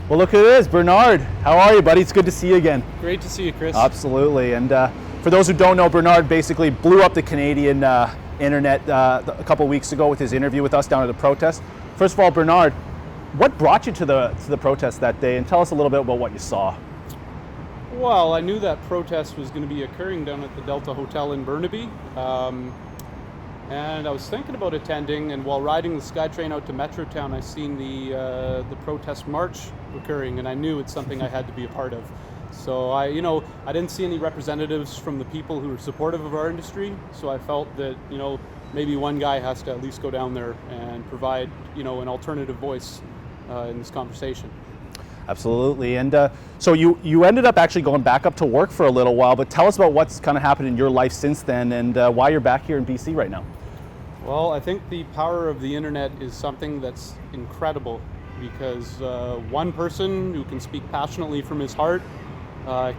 Well, look who it is, Bernard. How are you, buddy? It's good to see you again. Great to see you, Chris. Absolutely. And for those who don't know, Bernard basically blew up the Canadian internet a couple weeks ago with his interview with us down at the protest. First of all, Bernard, what brought you to the protest that day? And tell us a little bit about what you saw. Well, I knew that protest was going to be occurring down at the Delta Hotel in Burnaby. And I was thinking about attending, and while riding the SkyTrain out to Metrotown, I seen the protest march occurring, and I knew it's something I had to be a part of. So I didn't see any representatives from the people who are supportive of our industry, so I felt that, maybe one guy has to at least go down there and provide, an alternative voice in this conversation. Absolutely. And so you ended up actually going back up to work for a little while, but tell us about what's kind of happened in your life since then and why you're back here in BC right now. Well, I think the power of the internet is something that's incredible because one person who can speak passionately from his heart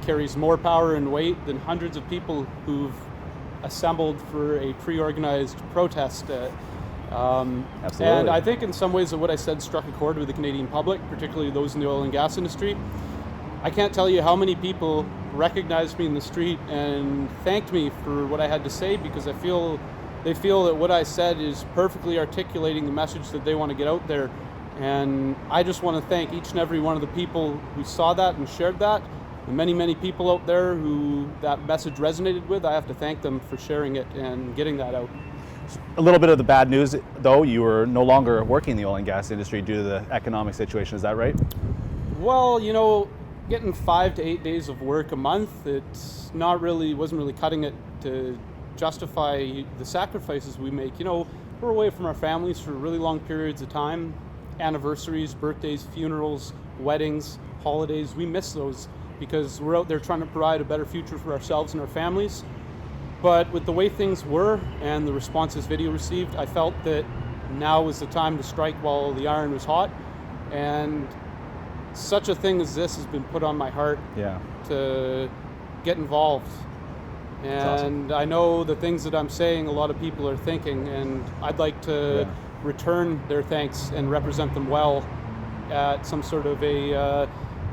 carries more power and weight than hundreds of people who've assembled for a pre-organized protest. Absolutely. And I think in some ways that what I said struck a chord with the Canadian public, particularly those in the oil and gas industry. I can't tell you how many people recognized me in the street and thanked me for what I had to say because they feel that what I said is perfectly articulating the message that they want to get out there. And I just want to thank each and every one of the people who saw that and shared that. The many, many people out there who that message resonated with, I have to thank them for sharing it and getting that out. A little bit of the bad news, though, you were no longer working in the oil and gas industry due to the economic situation. Is that right? Well, getting 5 to 8 days of work a month, wasn't really cutting it to justify the sacrifices we make. We're away from our families for really long periods of time. Anniversaries, birthdays, funerals, weddings, holidays, we miss those because we're out there trying to provide a better future for ourselves and our families. But with the way things were and the response this video received, I felt that now was the time to strike while the iron was hot. And such a thing as this has been put on my heart to get involved. And awesome. I know the things that I'm saying a lot of people are thinking, and I'd like to return their thanks and represent them well at some sort of a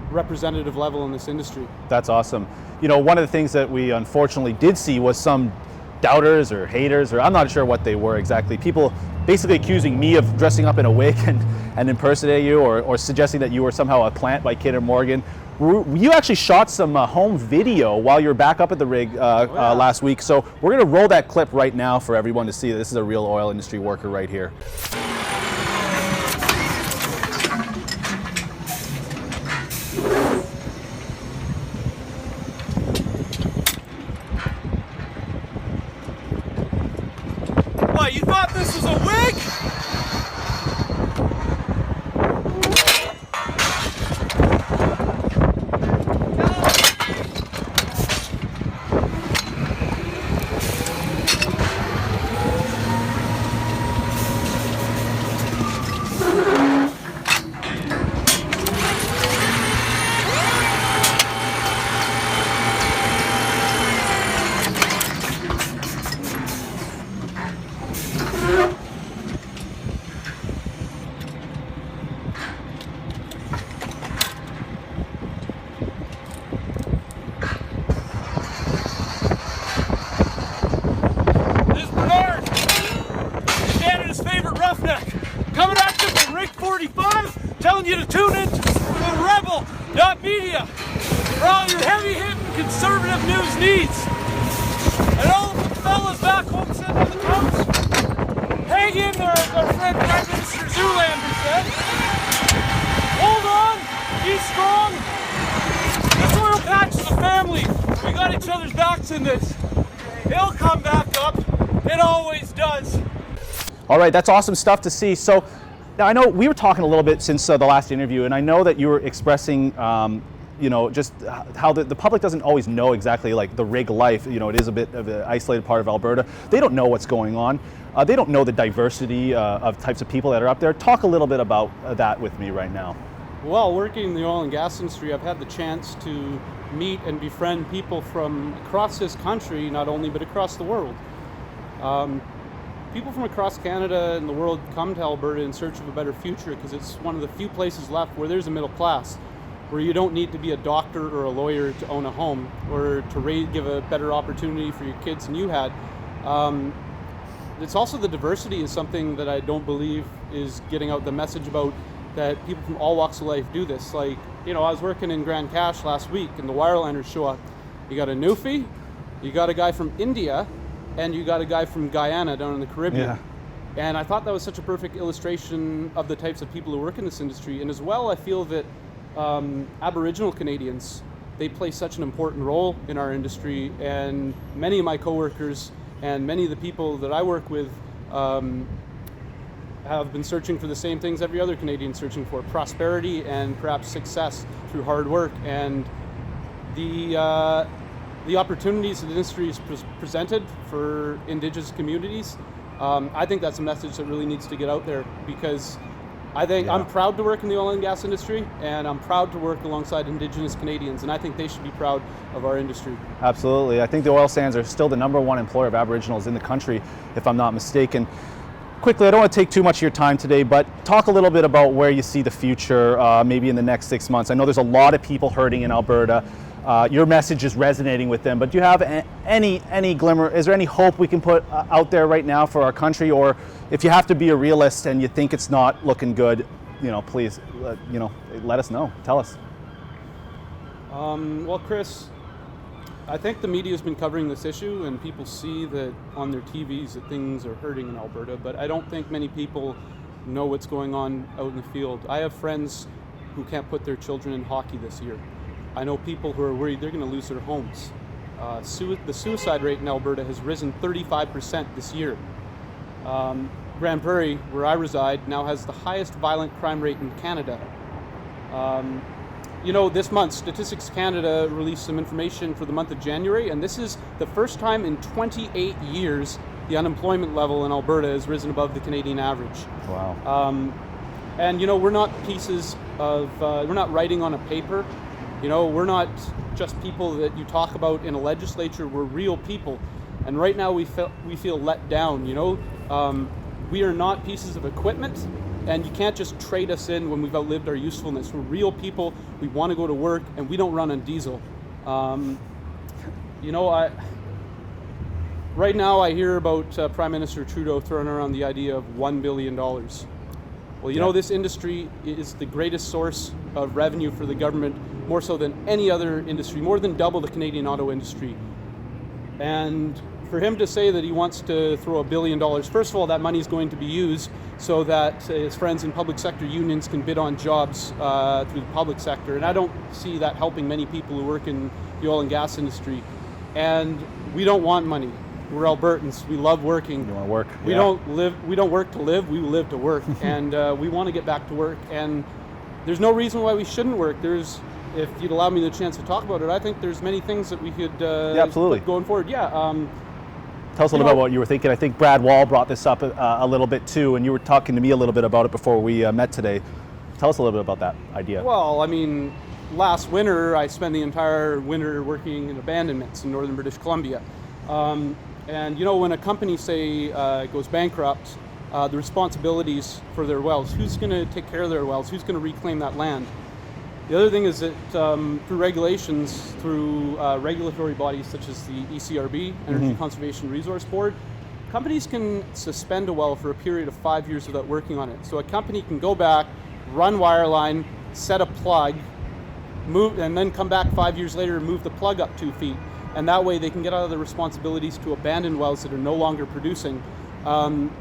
representative level in this industry. That's awesome. One of the things that we unfortunately did see was some doubters or haters, or I'm not sure what they were exactly. People basically accusing me of dressing up in a wig and impersonating you, or suggesting that you were somehow a plant by Kinder Morgan. You actually shot some home video while you were back up at the rig last week. So we're going to roll that clip right now for everyone to see that this is a real oil industry worker right here. What, you thought this was a wig? Coming at you from Rig 45, telling you to tune in to the Rebel, not media, for all your heavy-hitting conservative news needs. And all of the fellas back home sitting on the couch, hang in there, as our friend Prime Minister Zoolander said. Hold on, be strong. This oil patch is a family. We got each other's backs in this. It'll come back up. It always does. All right, that's awesome stuff to see. So now I know we were talking a little bit since the last interview, and I know that you were expressing, just how the public doesn't always know exactly like the rig life. It is a bit of an isolated part of Alberta. They don't know what's going on. They don't know the diversity of types of people that are up there. Talk a little bit about that with me right now. Well, working in the oil and gas industry, I've had the chance to meet and befriend people from across this country, not only, but across the world. people from across Canada and the world come to Alberta in search of a better future because it's one of the few places left where there's a middle class, where you don't need to be a doctor or a lawyer to own a home or to give a better opportunity for your kids than you had. It's also the diversity is something that I don't believe is getting out the message about, that people from all walks of life do this. Like, I was working in Grand Cache last week and the wireliners show up. You got a Newfie, you got a guy from India, and you got a guy from Guyana down in the Caribbean. Yeah. And I thought that was such a perfect illustration of the types of people who work in this industry. And as well, I feel that Aboriginal Canadians, they play such an important role in our industry, and many of my coworkers and many of the people that I work with have been searching for the same things every other Canadian searching for: prosperity and perhaps success through hard work. And the opportunities that the industry is presented for Indigenous communities, I think that's a message that really needs to get out there, because I think I'm proud to work in the oil and gas industry, and I'm proud to work alongside Indigenous Canadians, and I think they should be proud of our industry. Absolutely. I think the oil sands are still the #1 employer of Aboriginals in the country, if I'm not mistaken. Quickly, I don't want to take too much of your time today, but talk a little bit about where you see the future, maybe in the next 6 months. I know there's a lot of people hurting in Alberta. Your message is resonating with them, but do you have any glimmer? Is there any hope we can put out there right now for our country? Or if you have to be a realist and you think it's not looking good, please, let us know. Tell us. Well, Chris, I think the media has been covering this issue, and people see that on their TVs that things are hurting in Alberta, but I don't think many people know what's going on out in the field. I have friends who can't put their children in hockey this year. I know people who are worried they're going to lose their homes. The suicide rate in Alberta has risen 35% this year. Grand Prairie, where I reside, now has the highest violent crime rate in Canada. This month, Statistics Canada released some information for the month of January, and this is the first time in 28 years the unemployment level in Alberta has risen above the Canadian average. Wow. And we're not pieces of, we're not writing on a paper. We're not just people that you talk about in a legislature. We're real people, and right now we feel let down. We are not pieces of equipment, and you can't just trade us in when we've outlived our usefulness. We're real people. We want to go to work, and we don't run on diesel. Right now I hear about Prime Minister Trudeau throwing around the idea of $1 billion. Well, this industry is the greatest source of revenue for the government, more so than any other industry, more than double the Canadian auto industry. And for him to say that he wants to throw $1 billion, first of all, that money is going to be used so that his friends in public sector unions can bid on jobs through the public sector. And I don't see that helping many people who work in the oil and gas industry. And we don't want money. We're Albertans. We love working. You want to work? We don't work to live. We live to work, and we want to get back to work. And there's no reason why we shouldn't work. If you'd allow me the chance to talk about it, I think there's many things that we could absolutely going forward. Yeah. Tell us a little bit about what you were thinking. I think Brad Wall brought this up a little bit too, and you were talking to me a little bit about it before we met today. Tell us a little bit about that idea. Well, last winter I spent the entire winter working in abandonments in northern British Columbia. And when a company, say, goes bankrupt, the responsibilities for their wells, who's going to take care of their wells? Who's going to reclaim that land? The other thing is that through regulations, through regulatory bodies such as the ECRB, Energy Conservation Resource Board, companies can suspend a well for a period of 5 years without working on it. So a company can go back, run wireline, set a plug, move, and then come back 5 years later and move the plug up 2 feet. And that way they can get out of the responsibilities to abandon wells that are no longer producing. And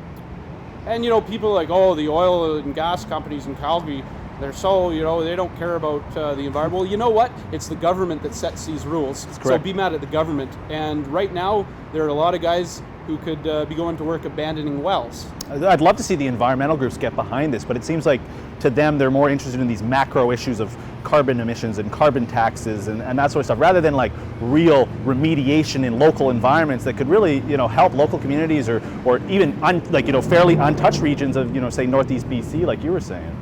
people are like, the oil and gas companies in Calgary, they're so, they don't care about the environment. Well, you know what? It's the government that sets these rules. So be mad at the government. And right now, there are a lot of guys who could be going to work abandoning wells. I'd love to see the environmental groups get behind this, but it seems like to them they're more interested in these macro issues of carbon emissions and carbon taxes and that sort of stuff, rather than like real remediation in local environments that could really help local communities or even fairly untouched regions of say Northeast BC, like you were saying.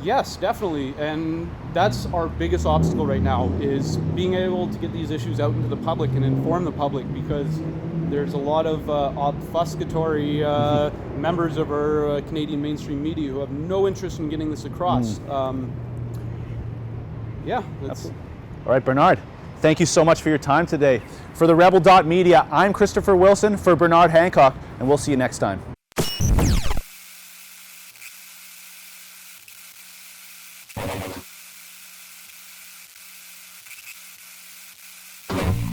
Yes, definitely, and that's our biggest obstacle right now, is being able to get these issues out into the public and inform the public, because there's a lot of obfuscatory members of our Canadian mainstream media who have no interest in getting this across. Yeah, that's... All right, Bernard, thank you so much for your time today. For the Rebel.media, I'm Christopher Wilson for Bernard Hancock, and we'll see you next time.